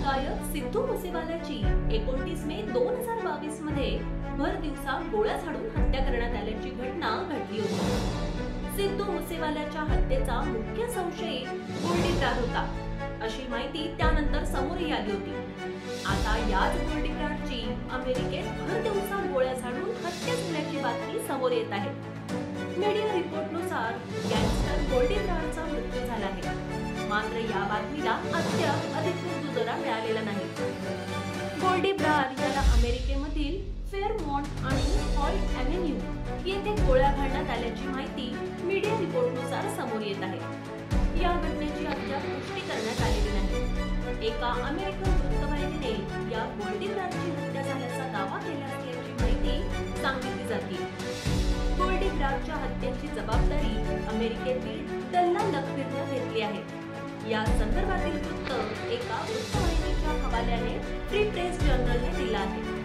गायक सिद्धू मुसेवालाची 29 मे 2022 मध्ये भर दिवसा गोळ्या झाडून हत्या करण्यात आल्याची घटना घडली होती। सिद्धू मुसेवालाच्या हत्येचा मुख्य संशयी गोल्डी ब्रार होता, अशी माहिती त्यानंतर समोर आली होती। आता याच गोल्डी ब्रारची अमेरिकेत भर दिवसा गोळ्या झाडून हत्या झाल्याची बातमी समोर येत आहे। मीडिया रिपोर्टनुसार गँगस्टर गोल्डी ब्रारचा मृत्यू झाला आहे, मात्र या बातमीला अद्याप अधिकृत दुजोरा मिळालेला नाही। गोल्डी ब्रार याला अमेरिकेमधील फेअरमॉन्ट आणि हॉल्ट ॲव्हेन्यू येथे गोळ्या घालण्यात आल्याची माहिती मीडिया रिपोर्टनुसार समोर येत आहे। या घटनेची अद्याप पुष्टी करण्यात आलेली नाही। एका अमेरिकन वृत्तवाहिनीने या गोल्डी ब्रारची हत्या झाल्याचा दावा केला असल्याची माहिती सांगितली जाते। गोल्डी ब्रारच्या हत्येची जबाबदारी अमेरिकेतील दल्लाल लखवीरने घेतली आहे। या संदर्भातील वृत्त एका वृत्तवाहिनीच्या हवाल्याने फ्री प्रेस जर्नलने दिला आहे।